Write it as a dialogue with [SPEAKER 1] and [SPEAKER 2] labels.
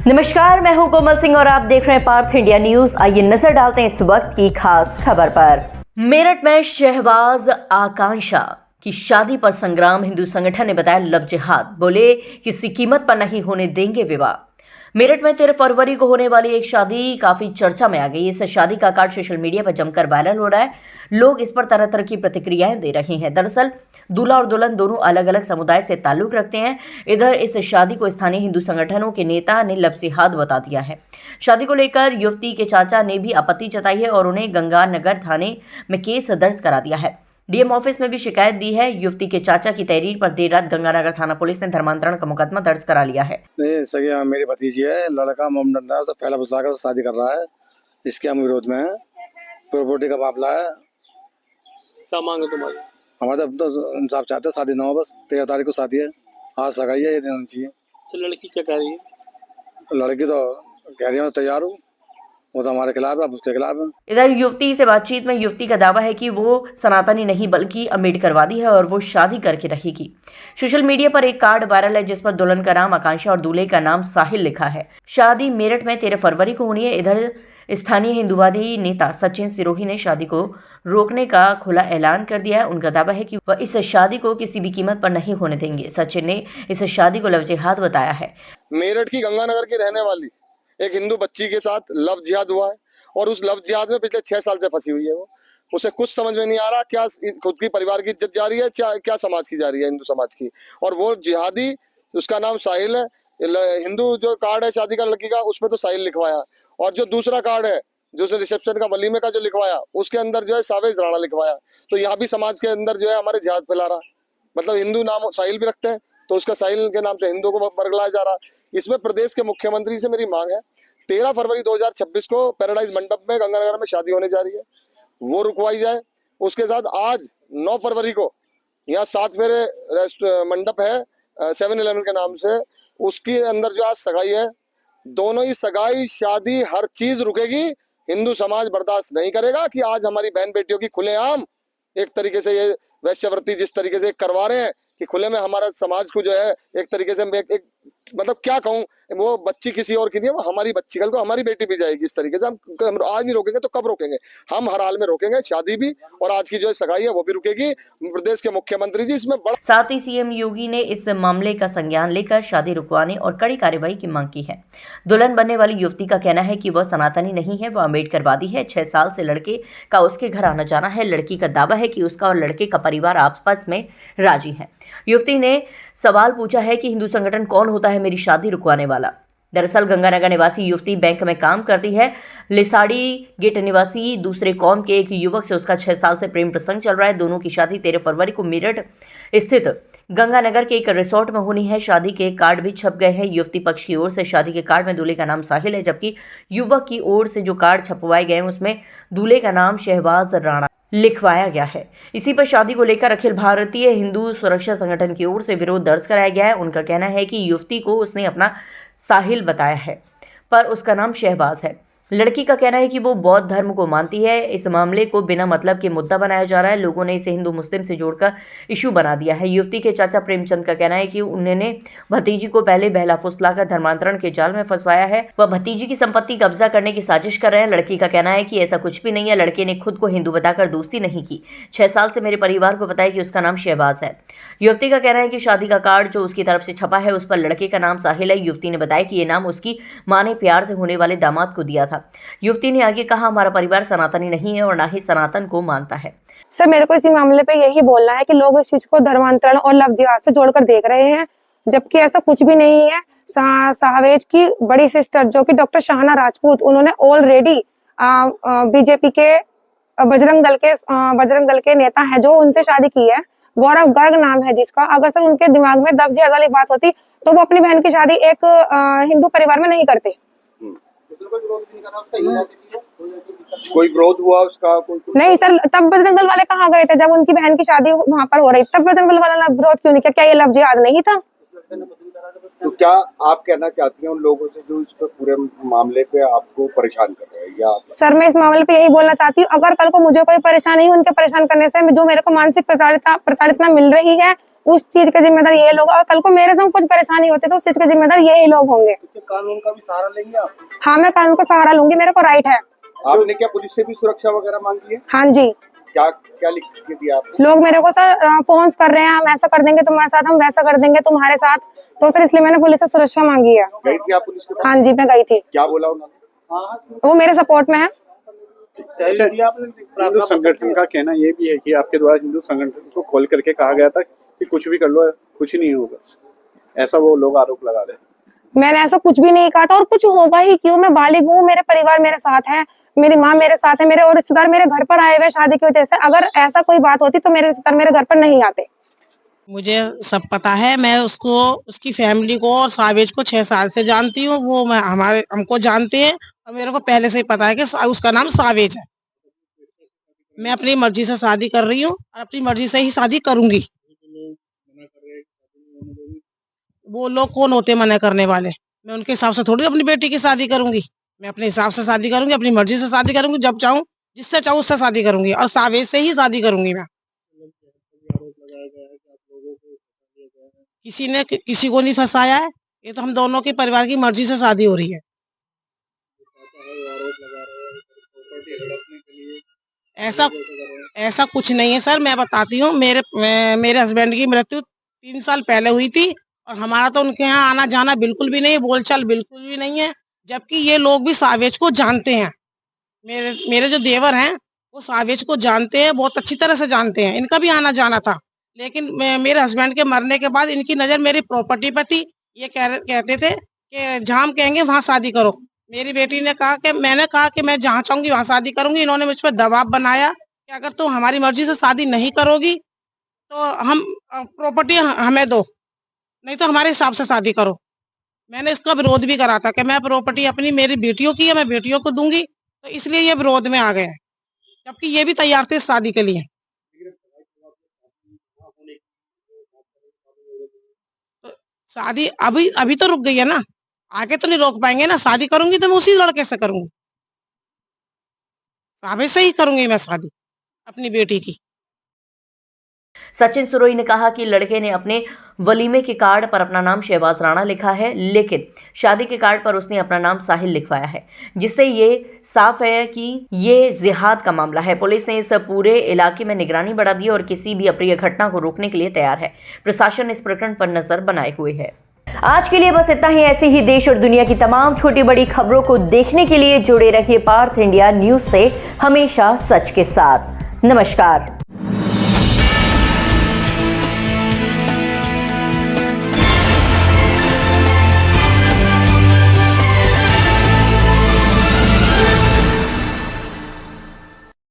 [SPEAKER 1] नमस्कार, मैं हूं कोमल सिंह और आप देख रहे हैं पार्थ इंडिया न्यूज। आइए नजर डालते हैं इस वक्त की खास खबर पर। मेरठ में शहबाज आकांक्षा की शादी पर संग्राम हिंदू संगठन ने बताया लव जिहाद, बोले किसी कीमत पर नहीं होने देंगे विवाह। मेरठ में 13 फरवरी को होने वाली एक शादी काफी चर्चा में आ गई। इस शादी का कार्ड सोशल मीडिया पर जमकर वायरल हो रहा है। लोग इस पर तरह तरह की प्रतिक्रियाएं दे रहे हैं। दरअसल दूल्हा और दुल्हन दोनों अलग अलग समुदाय से ताल्लुक रखते हैं। इधर इस शादी को स्थानीय हिंदू संगठनों के नेता ने लव जिहाद बता दिया है। शादी को लेकर युवती के चाचा ने भी आपत्ति जताई है और उन्हें गंगानगर थाने में केस दर्ज करा दिया है। डीएम ऑफिस में भी शिकायत दी है। युवती के चाचा की तहरीर पर देर रात गंगानगर थाना पुलिस ने धर्मांतरण का मुकदमा दर्ज करा लिया है।
[SPEAKER 2] नहीं, सगे मेरी भतीजी है। लड़का मोहम्मद है, पहला बुलाकर शादी कर रहा है। इसके हम विरोध में है। प्रॉपर्टी का मामला है।
[SPEAKER 3] क्या मांग है तुम्हारी?
[SPEAKER 2] हमारे तो इंसाफ चाहते हैं, शादी ना हो, बस 13 तारीख को शादी है। आज सगाई है, ये देना चाहिए।
[SPEAKER 3] तो लड़की क्या कह रही है?
[SPEAKER 2] लड़की तो कह रही है मैं तैयार हूँ, वो तो हमारे खिलाफ है, उसके खिलाफ है।
[SPEAKER 1] इधर युवती से बातचीत में युवती का दावा है कि वो सनातनी नहीं बल्कि अम्बेडकरवादी है और वो शादी करके रहेगी। सोशल मीडिया पर एक कार्ड वायरल है जिस पर दुल्हन का नाम आकांक्षा और दूल्हे का नाम साहिल लिखा है। शादी मेरठ में 13 फरवरी को होनी है। इधर स्थानीय हिंदूवादी नेता सचिन सिरोही ने शादी को रोकने का खुला ऐलान कर दिया है। उनका दावा है कि वह इस शादी को किसी भी कीमत पर नहीं होने देंगे। सचिन ने इस शादी को लव जिहाद बताया है।
[SPEAKER 2] मेरठ की गंगानगर की रहने वाली एक हिंदू बच्ची के साथ लव जिहाद हुआ है और उस लव जिहाद में पिछले 6 साल से फंसी हुई है। वो उसे कुछ समझ में नहीं आ रहा, क्या खुद की परिवार की इज्जत जा रही है, क्या समाज की जा रही है, हिंदू समाज की। और वो जिहादी, उसका नाम साहिल है। हिंदू जो कार्ड है शादी का लड़की का, उसमें तो साहिल लिखवाया, और जो दूसरा कार्ड है जो रिसेप्शन का वलीमे का जो लिखवाया, उसके अंदर जो है सावेज राणा लिखवाया। तो यहाँ भी समाज के अंदर जो है हमारे जिहाद फैला रहा। मतलब हिंदू नाम साहिल भी रखते हैं तो उसका साहिल के नाम से हिंदू को बरगलाया जा रहा। इसमें प्रदेश के मुख्यमंत्री से मेरी मांग है, 13 फरवरी 2026 को पैराडाइज मंडप में गंगानगर में शादी होने जा रही है, वो रुकवाई जाए। उसके साथ आज 9 फरवरी को यहाँ 7 फेरे मंडप है 7-11 के नाम से, उसके अंदर जो आज सगाई है, दोनों ही सगाई शादी हर चीज रुकेगी। हिंदू समाज बर्दाश्त नहीं करेगा कि आज हमारी बहन बेटियों की खुलेआम एक तरीके से ये वैश्यवृत्ति जिस तरीके से करवा रहे हैं कि खुले में हमारा समाज को जो है एक तरीके से एक मतलब क्या कहूँ, वो बच्ची किसी और की नहीं है, वो हमारी बच्ची, कल को हमारी बेटी भी जाएगी। इस तरीके से हम आज नहीं रोकेंगे तो कब रोकेंगे? हम हर हाल में रोकेंगे शादी भी, और आज की जो सगाई है वो भी रुकेगी। प्रदेश के मुख्यमंत्री जी इसमें बड़ा। साथ ही सीएम योगी ने इस मामले का संज्ञान लेकर शादी रुकवाने और कड़ी कार्रवाई की मांग की है। दुल्हन बनने वाली युवती का कहना है कि वह सनातनी नहीं है, वह अम्बेडकरवादी है। 6 साल से लड़के का उसके घर आना जाना है। लड़की का दावा है कि उसका और लड़के का परिवार आपस में राजी है। युवती ने सवाल पूछा है कि हिंदू संगठन कौन होता है मेरी शादी रुकवाने वाला। दरअसल गंगानगर निवासी युवती बैंक में काम करती है। लिसाड़ी गेट निवासी दूसरे कौम के एक युवक से उसका 6 साल से प्रेम प्रसंग चल रहा है। दोनों की शादी 13 फरवरी को मेरठ स्थित गंगानगर के एक रिसोर्ट में होनी है। शादी के कार्ड भी छप गए हैं। युवती पक्ष की ओर से शादी के कार्ड में दूल्हे का नाम साहिल है, जबकि युवक की ओर से जो कार्ड छपवाए गए हैं उसमें दूल्हे का नाम शहबाज राणा लिखवाया गया है। इसी पर शादी को लेकर अखिल भारतीय हिंदू सुरक्षा संगठन की ओर से विरोध दर्ज कराया गया है। उनका कहना है कि युवती को उसने अपना साहिल बताया है पर उसका नाम शहबाज है। लड़की का कहना है कि वो बौद्ध धर्म को मानती है। इस मामले को बिना मतलब के मुद्दा बनाया जा रहा है। लोगों ने इसे हिंदू मुस्लिम से जोड़कर इशू बना दिया है। युवती के चाचा प्रेमचंद का कहना है कि उन्होंने भतीजी को पहले बहला फुसलाकर धर्मांतरण के जाल में फंसवाया है। वह भतीजी की संपत्ति कब्जा करने की साजिश कर रहे हैं। लड़की का कहना है कि ऐसा कुछ भी नहीं है। लड़के ने खुद को हिंदू बताकर दोस्ती नहीं की। 6 साल से मेरे परिवार को पता है कि उसका नाम शहबाज है। युवती का कहना है कि शादी का कार्ड जो उसकी तरफ से छपा है उस पर लड़के का नाम साहिल है। युवती ने बताया कि ये नाम उसकी मां ने प्यार से होने वाले दामाद को दिया था। युवती ने आगे कहा, हमारा परिवार सनातनी नहीं है और ना ही सनातन को मानता है।
[SPEAKER 4] सर, मेरे को इसी मामले पे यही बोलना है कि लोग इस चीज को धर्मांतरण और लव जिहाद से जोड़कर देख रहे हैं, जबकि ऐसा कुछ भी नहीं है। सावेज की बड़ी सिस्टर जो कि डॉक्टर शाहना राजपूत, उन्होंने ऑलरेडी बीजेपी के बजरंग दल के नेता है जो उनसे शादी की है। गौरव गर्ग नाम है जिसका। अगर सर उनके दिमाग में लव जिहाद वाली बात होती तो वो अपनी बहन की शादी एक हिंदू परिवार में नहीं करते।
[SPEAKER 2] कोई विरोध हुआ उसका?
[SPEAKER 4] नहीं सर, तब बजरंग दल वाले कहाँ गए थे जब उनकी बहन की शादी वहां पर हो रही, तब बजरंग दल वाला विरोध क्यों नहीं किया? क्या ये लव जिहाद नहीं था?
[SPEAKER 5] तो क्या आप कहना चाहती हैं उन लोगों से जो इस पर पूरे मामले पे आपको परेशान कर रहे हैं? या
[SPEAKER 4] सर, मैं इस मामले पे यही बोलना चाहती हूँ, अगर कल को मुझे कोई परेशानी उनके परेशान करने से जो मेरे को मानसिक प्रताड़ित मिल रही है उस चीज के जिम्मेदार ये लोग, और कल को मेरे संग कुछ परेशानी होती है तो उस चीज के जिम्मेदार यही लोग होंगे।
[SPEAKER 3] तो कानून का भी सहारा लेंगे आप?
[SPEAKER 4] हाँ, मैं कानून का सहारा लूंगी, मेरे को राइट है।
[SPEAKER 5] आपने क्या पुलिस से भी सुरक्षा वगैरह मांगी है?
[SPEAKER 4] हाँ जी,
[SPEAKER 5] क्या क्या लिख के दिया आपने?
[SPEAKER 4] लोग मेरे को सर फोन कर रहे हैं, हम ऐसा कर देंगे तुम्हारे साथ, हम वैसा कर देंगे तुम्हारे साथ, तो सर इसलिए मैंने पुलिस से सुरक्षा मांगी है।
[SPEAKER 5] गई थी आप पुलिस के पास?
[SPEAKER 4] हाँ जी, मैं गई थी।
[SPEAKER 5] क्या बोला उन्होंने?
[SPEAKER 4] वो मेरे सपोर्ट में है।
[SPEAKER 6] हिंदू संगठन का कहना ये भी है कि आपके द्वारा हिंदू संगठन को खोल करके कहा गया था कि कुछ भी कर लो कुछ नहीं होगा, ऐसा वो लोग आरोप लगा रहे हैं।
[SPEAKER 4] मैंने ऐसा कुछ भी नहीं कहा था, और कुछ होगा ही क्यों, मैं बालिग हूँ, मेरे परिवार मेरे साथ है, मेरी माँ मेरे साथ है, मेरे और रिश्तेदार मेरे घर पर आए हुए शादी की वजह से। अगर ऐसा कोई बात होती तो मेरे रिश्तेदार मेरे घर पर नहीं आते।
[SPEAKER 7] मुझे सब पता है, मैं उसको, उसकी फैमिली को और सावेज को 6 साल से जानती हूँ। वो हमको जानते हैं और मेरे को पहले से ही पता है कि उसका नाम सावेज है। मैं अपनी मर्जी से शादी कर रही हूँ और अपनी मर्जी से ही शादी करूंगी। वो लोग कौन होते मना करने वाले? मैं उनके हिसाब से थोड़ी अपनी बेटी की शादी करूंगी। मैं अपने हिसाब से शादी करूंगी, अपनी मर्जी से शादी करूंगी, जब चाहूँ जिससे चाहूँ उससे शादी करूंगी और सावेज से ही शादी करूंगी। मैं किसी ने किसी को नहीं फंसाया है, ये तो हम दोनों के परिवार की मर्जी से शादी हो रही है। ऐसा कुछ नहीं है सर, मैं बताती हूँ। मेरे हस्बैंड की मृत्यु 3 साल पहले हुई थी और हमारा तो उनके यहाँ आना जाना बिल्कुल भी नहीं है, बोलचाल बिल्कुल भी नहीं है, जबकि ये लोग भी सावेज को जानते हैं। मेरे जो देवर हैं वो सावेज को जानते हैं, बहुत अच्छी तरह से जानते हैं। इनका भी आना जाना था, लेकिन मेरे हस्बैंड के मरने के बाद इनकी नज़र मेरी प्रॉपर्टी पर थी। ये कहते थे कि जहाँ हम कहेंगे वहाँ शादी करो। मेरी बेटी ने कहा कि मैंने कहा कि मैं जहाँ चाहूंगी वहाँ शादी करूंगी। इन्होंने मुझ पर दबाव बनाया कि अगर तुम हमारी मर्जी से शादी नहीं करोगी तो हम प्रॉपर्टी हमें दो, नहीं तो हमारे हिसाब से शादी करो। मैंने इसका विरोध भी करा था कि मैं प्रॉपर्टी अपनी, मेरी बेटियों की है, मैं बेटियों को दूंगी, तो इसलिए ये विरोध में आ गए, जबकि ये भी तैयार थे शादी के लिए। तो शादी अभी तो रुक गई है ना, आगे तो नहीं रोक पाएंगे ना। शादी करूंगी तो मैं उसी लड़के से करूंगी, सावे से ही करूंगी मैं शादी अपनी बेटी की।
[SPEAKER 1] सचिन सुरोई ने कहा कि लड़के ने अपने वलीमे के कार्ड पर अपना नाम शहबाज राणा लिखा है, लेकिन शादी के कार्ड पर उसने अपना नाम साहिल लिखवाया है, जिससे ये साफ है कि ये जिहाद का मामला है। पुलिस ने इस पूरे इलाके में निगरानी बढ़ा दी और किसी भी अप्रिय घटना को रोकने के लिए तैयार है। प्रशासन इस प्रकरण पर नजर बनाए हुए है। आज के लिए बस इतना ही। ऐसे ही देश और दुनिया की तमाम छोटी बड़ी खबरों को देखने के लिए जुड़े रहिए पार्थ इंडिया न्यूज से, हमेशा सच के साथ। नमस्कार।